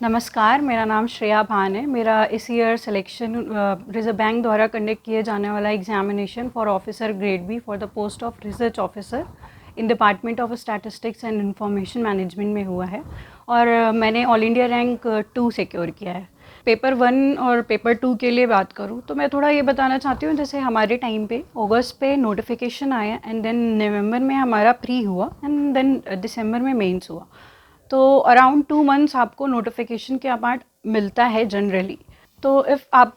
नमस्कार, मेरा नाम श्रेया भान है। मेरा इस ईयर सिलेक्शन रिज़र्व बैंक द्वारा कंडक्ट किए जाने वाला examination for officer grade B for the post of research officer in department of statistics and information management में हुआ है और मैंने ऑल इंडिया रैंक 2 सिक्योर किया है। पेपर 1 और पेपर 2 के लिए बात करूँ तो मैं थोड़ा ये बताना चाहती हूँ, जैसे हमारे टाइम पे अगस्त पे नोटिफिकेशन आया एंड देन नवंबर में हमारा प्री हुआ एंड देन दिसंबर में मेंस हुआ। तो अराउंड 2 मंथ्स आपको नोटिफिकेशन के बाद मिलता है जनरली। तो इफ़ आप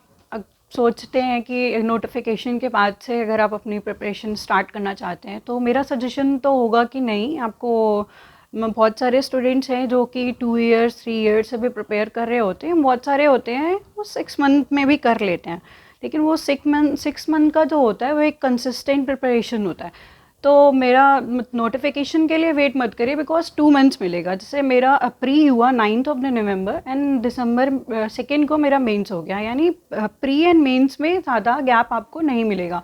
सोचते हैं कि नोटिफिकेशन के बाद से अगर आप अपनी प्रिपरेशन स्टार्ट करना चाहते हैं तो मेरा सजेशन तो होगा कि नहीं, आपको बहुत सारे स्टूडेंट्स हैं जो कि 2 ईयर्स 3 ईयर्स से भी प्रिपेयर कर रहे होते हैं। बहुत सारे होते हैं वो 6 मंथ में भी कर लेते हैं, लेकिन वो 6 मंथ का जो होता है वो एक कंसिस्टेंट प्रिपरेशन होता है। तो मेरा नोटिफिकेशन के लिए वेट मत करिए, बिकॉज 2 मंथ्स मिलेगा। जैसे मेरा प्री हुआ 9th ऑफ नवंबर एंड दिसंबर 2 को मेरा मेंस हो गया, यानी प्री एंड मेंस में ज़्यादा गैप आपको नहीं मिलेगा।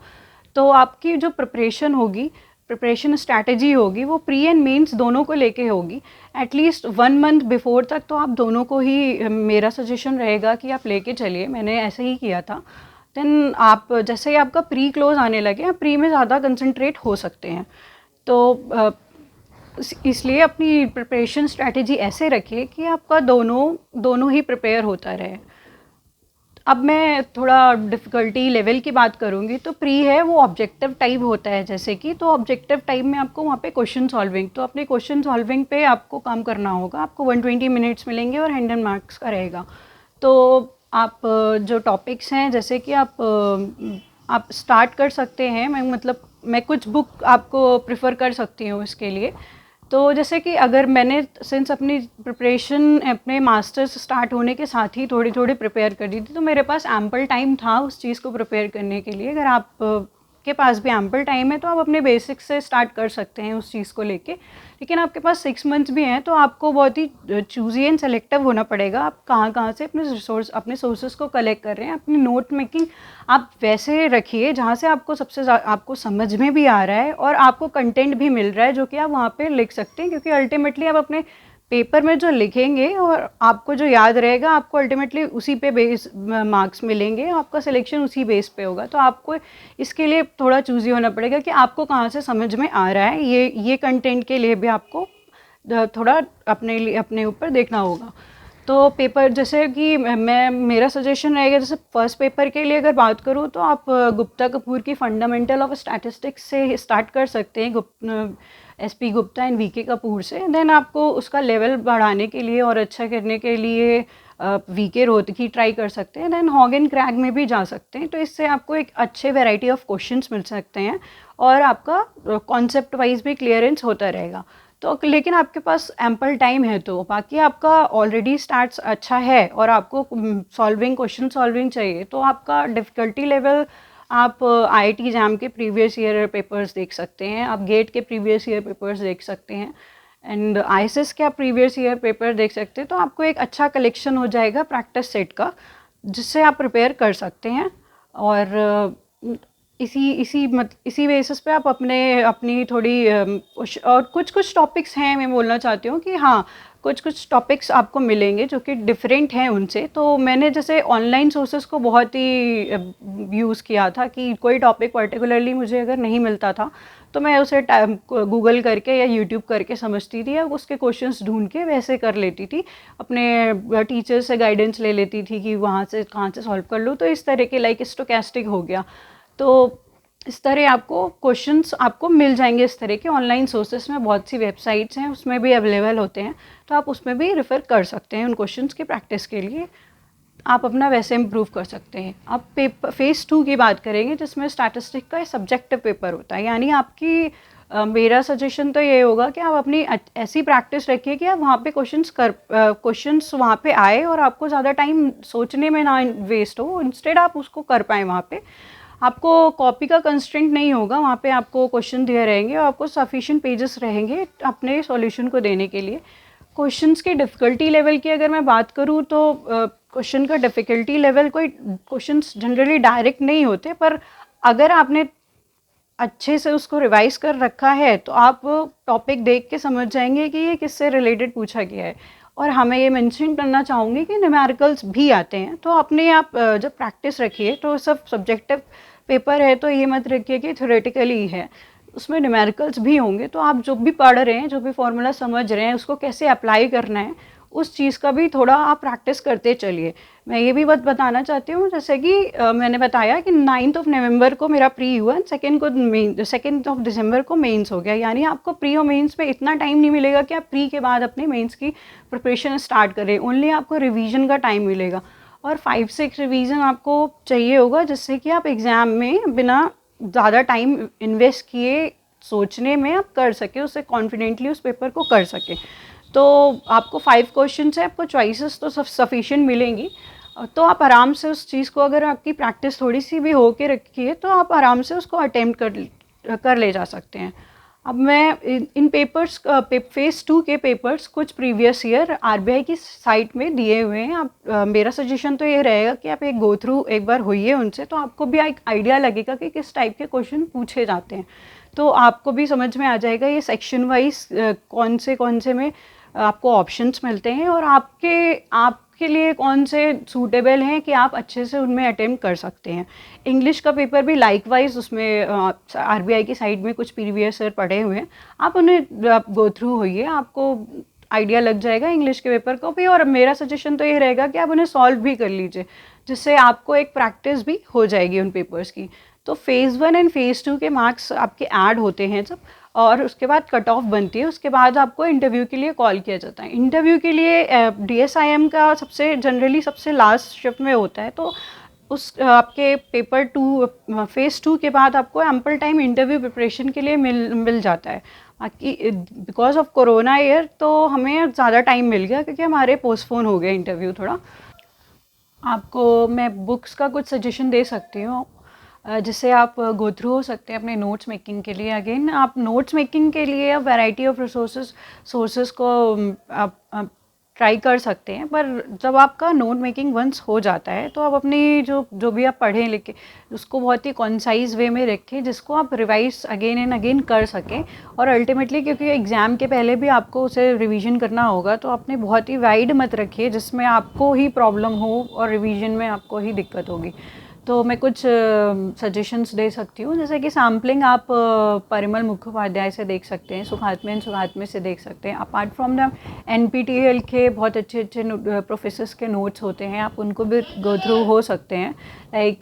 तो आपकी जो प्रिपरेशन स्ट्रैटेजी होगी वो प्री एंड मेंस दोनों को लेके होगी। एटलीस्ट 1 मंथ बिफोर तक तो आप दोनों को ही, मेरा सजेशन रहेगा कि आप लेके चलिए। मैंने ऐसे ही किया था। देन आप जैसे ही आपका प्री क्लोज आने लगे, आप प्री में ज़्यादा कंसंट्रेट हो सकते हैं। तो इसलिए अपनी प्रिपरेशन स्ट्रैटेजी ऐसे रखिए कि आपका दोनों ही प्रिपेयर होता रहे। अब मैं थोड़ा डिफ़िकल्टी लेवल की बात करूँगी। तो प्री है वो ऑब्जेक्टिव टाइप होता है, जैसे कि तो ऑब्जेक्टिव टाइप में आपको वहाँ पे क्वेश्चन सॉल्विंग, तो अपने क्वेश्चन सॉल्विंग पे आपको काम करना होगा। आपको 120 मिनट्स मिलेंगे और 100 मार्क्स का रहेगा। तो आप जो टॉपिक्स हैं, जैसे कि आप स्टार्ट कर सकते हैं। मैं कुछ बुक आपको प्रेफर कर सकती हूँ इसके लिए। तो जैसे कि अगर मैंने सिंस अपनी प्रिपरेशन अपने मास्टर्स स्टार्ट होने के साथ ही थोड़ी थोड़ी प्रिपेयर कर दी थी, तो मेरे पास एम्पल टाइम था उस चीज़ को प्रिपेयर करने के लिए। अगर आप के पास भी एम्पल टाइम है तो आप अपने बेसिक्स से स्टार्ट कर सकते हैं उस चीज़ को लेके। लेकिन आपके पास 6 मंथ्स भी हैं तो आपको बहुत ही चूज़ी एंड सेलेक्टिव होना पड़ेगा। आप कहाँ से अपने सोर्सेज को कलेक्ट कर रहे हैं। अपनी नोट मेकिंग आप वैसे रखिए जहाँ से आपको आपको समझ में भी आ रहा है और आपको कंटेंट भी मिल रहा है जो कि आप वहाँ पे लिख सकते हैं, क्योंकि अल्टीमेटली आप अपने पेपर में जो लिखेंगे और आपको जो याद रहेगा, आपको अल्टीमेटली उसी पे बेस मार्क्स मिलेंगे। आपका सिलेक्शन उसी बेस पे होगा। तो आपको इसके लिए थोड़ा चूज़ी होना पड़ेगा कि आपको कहाँ से समझ में आ रहा है। ये कंटेंट के लिए भी आपको थोड़ा अपने ऊपर देखना होगा। तो पेपर जैसे कि मेरा सजेशन रहेगा, जैसे फर्स्ट पेपर के लिए अगर बात करूँ तो आप गुप्ता कपूर की फंडामेंटल ऑफ स्टैटिस्टिक्स से स्टार्ट कर सकते हैं, SP Gupta and VK Kapoor से। देन आपको उसका लेवल बढ़ाने के लिए और अच्छा करने के लिए वीके रोहतगी ट्राई कर सकते हैं। देन हॉग एंड क्रैग में भी जा सकते हैं। तो इससे आपको एक अच्छे वैरायटी ऑफ क्वेश्चंस मिल सकते हैं और आपका कॉन्सेप्ट वाइज भी क्लियरेंस होता रहेगा। तो लेकिन आपके पास एम्पल टाइम है, तो बाकी आपका ऑलरेडी स्टार्ट्स अच्छा है और आपको क्वेश्चन सॉल्विंग चाहिए, तो आपका डिफ़िकल्टी लेवल आप आईआईटी जैम के प्रीवियस ईयर पेपर्स देख सकते हैं, आप गेट के प्रीवियस ईयर पेपर्स देख सकते हैं एंड आईएसएस के आप प्रीवियस ईयर पेपर देख सकते हैं। तो आपको एक अच्छा कलेक्शन हो जाएगा प्रैक्टिस सेट का, जिससे आप प्रिपेयर कर सकते हैं। और इसी बेसिस पे आप अपनी थोड़ी और कुछ टॉपिक्स हैं, मैं बोलना चाहती हूँ कि हाँ, कुछ टॉपिक्स आपको मिलेंगे जो कि डिफरेंट हैं उनसे। तो मैंने जैसे ऑनलाइन सोर्सेज को बहुत ही यूज़ किया था कि कोई टॉपिक पर्टिकुलरली मुझे अगर नहीं मिलता था तो मैं उसे गूगल करके या यूट्यूब करके समझती थी या उसके क्वेश्चंस ढूंढ के वैसे कर लेती थी। अपने टीचर से गाइडेंस ले लेती थी कि वहाँ से कहाँ से सॉल्व कर लूँ। तो इस तरह के लाइक स्टोकेस्टिक हो गया। तो इस तरह आपको क्वेश्चंस आपको मिल जाएंगे। इस तरह के ऑनलाइन सोर्सेस में बहुत सी वेबसाइट्स हैं, उसमें भी अवेलेबल होते हैं। तो आप उसमें भी रेफ़र कर सकते हैं उन क्वेश्चंस की प्रैक्टिस के लिए। आप अपना वैसे इम्प्रूव कर सकते हैं। अब फेज़ 2 की बात करेंगे, जिसमें स्टैटिस्टिक का सब्जेक्टिव पेपर होता है। यानी आपकी मेरा सजेशन तो ये होगा कि आप अपनी ऐसी प्रैक्टिस रखिए कि आप वहाँ पे क्वेश्चंस वहाँ पे आए और आपको ज़्यादा टाइम सोचने में ना वेस्ट हो, इंस्टेड आप उसको कर पाएँ। वहाँ पे आपको कॉपी का कंस्ट्रेंट नहीं होगा, वहाँ पे आपको क्वेश्चन दिए रहेंगे और आपको सफिशिएंट पेजेस रहेंगे अपने सॉल्यूशन को देने के लिए। क्वेश्चंस के डिफ़िकल्टी लेवल की अगर मैं बात करूँ तो क्वेश्चन का डिफ़िकल्टी लेवल, कोई क्वेश्चंस जनरली डायरेक्ट नहीं होते, पर अगर आपने अच्छे से उसको रिवाइज कर रखा है तो आप टॉपिक देख के समझ जाएंगे कि ये किससे रिलेटेड पूछा गया है। और हमें ये मेंशन करना चाहूँगी कि न्यूमेरिकल्स भी आते हैं। तो अपने आप जब प्रैक्टिस रखिए, तो सब सब्जेक्टिव पेपर है तो ये मत रखिए कि थ्योरेटिकली है, उसमें न्यूमेरिकल्स भी होंगे। तो आप जो भी पढ़ रहे हैं, जो भी फॉर्मूला समझ रहे हैं, उसको कैसे अप्लाई करना है, उस चीज़ का भी थोड़ा आप प्रैक्टिस करते चलिए। मैं ये भी बात बताना चाहती हूँ, जैसे कि मैंने बताया कि 9 नवंबर को मेरा प्री हुआ, सेकेंड ऑफ दिसंबर को मेंस हो गया। यानी आपको प्री और मेंस में इतना टाइम नहीं मिलेगा कि आप प्री के बाद अपने मेंस की प्रिपरेशन स्टार्ट करें, ओनली आपको रिवीजन का टाइम मिलेगा। और 5-6 रिवीजन आपको चाहिए होगा, जिससे कि आप एग्ज़ाम में बिना ज़्यादा टाइम इन्वेस्ट किए सोचने में आप कर सकें, उससे कॉन्फिडेंटली उस पेपर को कर सकें। तो आपको 5 क्वेश्चन है, आपको चॉइसेस तो सफिशिएंट मिलेंगी। तो आप आराम से उस चीज़ को, अगर आपकी प्रैक्टिस थोड़ी सी भी हो के रखी है, तो आप आराम से उसको अटेम्प्ट कर ले जा सकते हैं। अब मैं इन पेपर्स फेज़ 2 के पेपर्स कुछ प्रीवियस ईयर आरबीआई की साइट में दिए हुए हैं। आप मेरा सजेशन तो ये रहेगा कि आप एक गो थ्रू एक बार होइए उनसे, तो आपको भी एक आइडिया लगेगा कि किस टाइप के क्वेश्चन पूछे जाते हैं। तो आपको भी समझ में आ जाएगा ये सेक्शन वाइज कौन से में आपको ऑप्शंस मिलते हैं, और आपके लिए कौन से सूटेबल हैं कि आप अच्छे से उनमें अटेम्प्ट कर सकते हैं। इंग्लिश का पेपर भी लाइकवाइज, उसमें आरबीआई की साइड में कुछ प्रीवियस ईयर पढ़े हुए हैं, आप उन्हें आप गो थ्रू होइए, आपको आइडिया लग जाएगा इंग्लिश के पेपर को भी। और मेरा सजेशन तो ये रहेगा कि आप उन्हें सॉल्व भी कर लीजिए, जिससे आपको एक प्रैक्टिस भी हो जाएगी उन पेपर्स की। तो फेज़ 1 एंड फेज़ 2 के मार्क्स आपके ऐड होते हैं जब, और उसके बाद कट ऑफ बनती है, उसके बाद आपको इंटरव्यू के लिए कॉल किया जाता है। इंटरव्यू के लिए डीएसआईएम का सबसे लास्ट शिफ्ट में होता है। तो उस आपके पेपर 2 फेज़ 2 के बाद आपको एम्पल टाइम इंटरव्यू प्रिपरेशन के लिए मिल जाता है। बाकी बिकॉज ऑफ कोरोना ईयर तो हमें ज़्यादा टाइम मिल गया, क्योंकि हमारे पोस्टपोन हो गए इंटरव्यू थोड़ा। आपको मैं बुक्स का कुछ सजेशन दे सकती हूँ, जिससे आप गो थ्रू हो सकते हैं अपने नोट्स मेकिंग के लिए। अगेन आप नोट्स मेकिंग के लिए आप वैरायटी ऑफ सोर्सेस को आप ट्राई कर सकते हैं, पर जब आपका नोट मेकिंग वंस हो जाता है, तो आप अपनी जो भी आप पढ़ें लिखें, उसको बहुत ही कॉन्साइज वे में रखें, जिसको आप रिवाइज अगेन एंड अगेन कर सकें। और अल्टीमेटली, क्योंकि एग्ज़ाम के पहले भी आपको उसे रिवीजन करना होगा, तो आपने बहुत ही वाइड मत रखिए जिसमें आपको ही प्रॉब्लम हो और रिवीजन में आपको ही दिक्कत होगी। तो मैं कुछ सजेशंस दे सकती हूँ, जैसे कि सैम्पलिंग आप परिमल मुखोपाध्याय से देख सकते हैं, सुखात्मे से देख सकते हैं। अपार्ट फ्रॉम द एनपीटीईएल के बहुत अच्छे प्रोफेसर्स के नोट्स होते हैं, आप उनको भी गो थ्रू हो सकते हैं। लाइक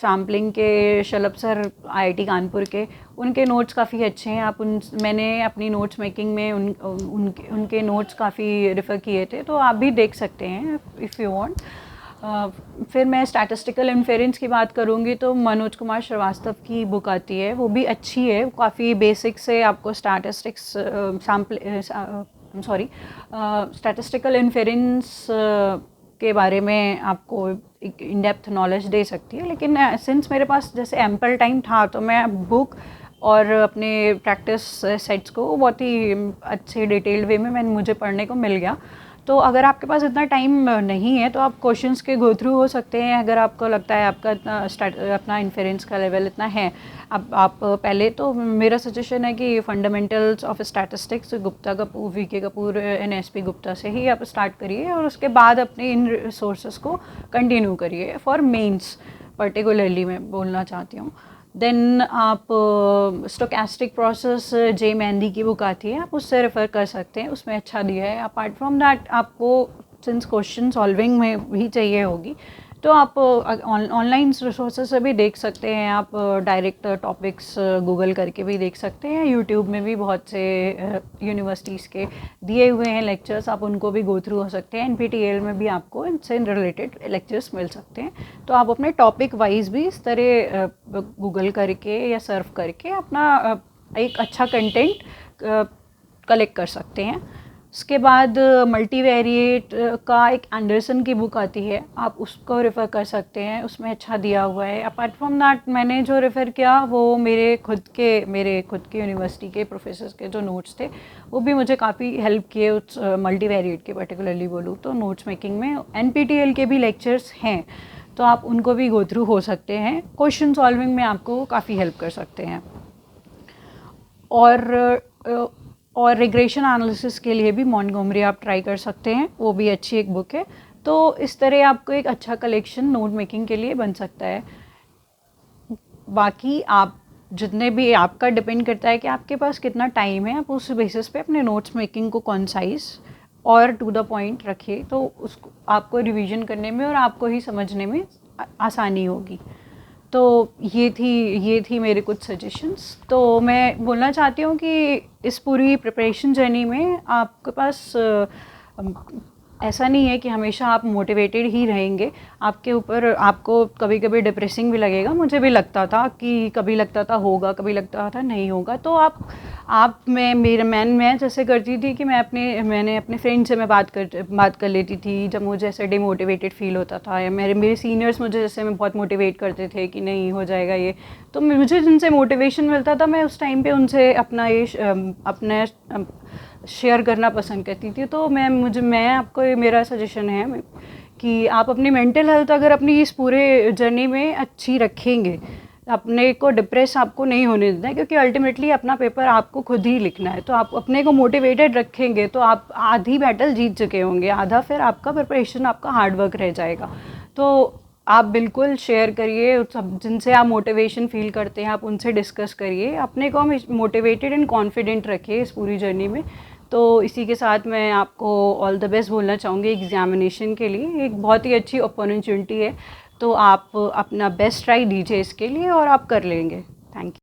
सैम्पलिंग के शलभ सर आईआईटी कानपुर के, उनके नोट्स काफ़ी अच्छे हैं। मैंने अपनी नोट्स मेकिंग में उनके नोट्स काफ़ी रेफ़र किए थे, तो आप भी देख सकते हैं इफ़ यू वांट। फिर मैं स्टैटिस्टिकल इन्फेरेंस की बात करूँगी, तो मनोज कुमार श्रीवास्तव की बुक आती है, वो भी अच्छी है। काफ़ी बेसिक से आपको स्टैटिस्टिकल इन्फेरेंस के बारे में आपको एक इन डेप्थ नॉलेज दे सकती है। लेकिन सिंस मेरे पास जैसे एम्पल टाइम था, तो मैं बुक और अपने प्रैक्टिस सेट्स को बहुत ही अच्छे डिटेल्ड वे में मुझे पढ़ने को मिल गया। तो अगर आपके पास इतना टाइम नहीं है, तो आप क्वेश्चंस के गो थ्रू हो सकते हैं। अगर आपको लगता है आपका अपना इन्फेरेंस का लेवल इतना है, अब आप पहले तो मेरा सजेशन है कि fundamentals of statistics Gupta Kapoor, VK Kapoor and SP Gupta से ही आप स्टार्ट करिए, और उसके बाद अपने इन रिसोर्सेज को कंटिन्यू करिए फॉर मेंस पर्टिकुलरली मैं बोलना चाहती हूँ। देन आप स्टोकेस्टिक प्रोसेस जे मेहंदी की बुक आती है, आप उससे रेफ़र कर सकते हैं, उसमें अच्छा दिया है। अपार्ट फ्रॉम दैट, आपको सिंस क्वेश्चन सॉल्विंग में भी चाहिए होगी, तो आप ऑनलाइन रिसोर्सेज से भी देख सकते हैं। आप डायरेक्ट टॉपिक्स गूगल करके भी देख सकते हैं। यूट्यूब में भी बहुत से यूनिवर्सिटीज़ के दिए हुए हैं लेक्चर्स, आप उनको भी गो थ्रू हो सकते हैं। एनपीटीईएल में भी आपको इनसे रिलेटेड लेक्चर्स मिल सकते हैं। तो आप अपने टॉपिक वाइज भी इस तरह गूगल करके या सर्फ करके अपना एक अच्छा कंटेंट कलेक्ट कर सकते हैं। उसके बाद मल्टीवेरिएट का एक एंडरसन की बुक आती है, आप उसको रेफ़र कर सकते हैं, उसमें अच्छा दिया हुआ है। अपार्ट फ्रॉम दैट, मैंने जो रेफ़र किया वो मेरे खुद के यूनिवर्सिटी के प्रोफेसर्स के जो नोट्स थे, वो भी मुझे काफ़ी हेल्प किए उस मल्टीवेरिएट के पर्टिकुलरली बोलूँ तो नोट्स मेकिंग में। एनपीटीईएल के भी लेक्चर्स हैं, तो आप उनको भी गो थ्रू हो सकते हैं। क्वेश्चन सॉल्विंग में आपको काफ़ी हेल्प कर सकते हैं। और और रिग्रेशन एनालिसिस के लिए भी मॉन्टगोमरी आप ट्राई कर सकते हैं, वो भी अच्छी एक बुक है। तो इस तरह आपको एक अच्छा कलेक्शन नोट मेकिंग के लिए बन सकता है। बाकी आप जितने भी, आपका डिपेंड करता है कि आपके पास कितना टाइम है, आप उस बेसिस पे अपने नोट्स मेकिंग को कॉन्साइज और टू द पॉइंट रखिए, तो उसको आपको रिवीजन करने में और आपको ही समझने में आसानी होगी। तो ये थी मेरे कुछ सजेशंस। तो मैं बोलना चाहती हूँ कि इस पूरी प्रिपरेशन जर्नी में आपके पास ऐसा नहीं है कि हमेशा आप मोटिवेटेड ही रहेंगे। आपके ऊपर, आपको कभी कभी डिप्रेसिंग भी लगेगा, मुझे भी लगता था कि कभी लगता था होगा, कभी लगता था नहीं होगा। तो मैं जैसे करती थी कि मैंने अपने फ्रेंड से मैं बात कर लेती थी जब मुझे ऐसे डिमोटिवेटेड फील होता था, या मेरे सीनियर्स मुझे जैसे में बहुत मोटिवेट करते थे कि नहीं हो जाएगा ये, तो मुझे जिनसे मोटिवेशन मिलता था मैं उस टाइम पे उनसे अपना शेयर करना पसंद करती थी। तो मैं आपको मेरा सजेशन है कि आप अपनी मेंटल हेल्थ अगर अपनी इस पूरे जर्नी में अच्छी रखेंगे, अपने को डिप्रेस आपको नहीं होने देना है, क्योंकि अल्टीमेटली अपना पेपर आपको खुद ही लिखना है। तो आप अपने को मोटिवेटेड रखेंगे तो आप आधी बैटल जीत चुके होंगे, आधा फिर आपका प्रिपरेशन, आपका हार्डवर्क रह जाएगा। तो आप बिल्कुल शेयर करिए, सब जिनसे आप मोटिवेशन फील करते हैं आप उनसे डिस्कस करिए, अपने को मोटिवेटेड एंड कॉन्फिडेंट रखिए इस पूरी जर्नी में। तो इसी के साथ मैं आपको ऑल द बेस्ट बोलना चाहूँगी एग्ज़ामिनेशन के लिए। एक बहुत ही अच्छी अपॉर्चुनिटी है, तो आप अपना बेस्ट ट्राई दीजिए इसके लिए और आप कर लेंगे। Thank you.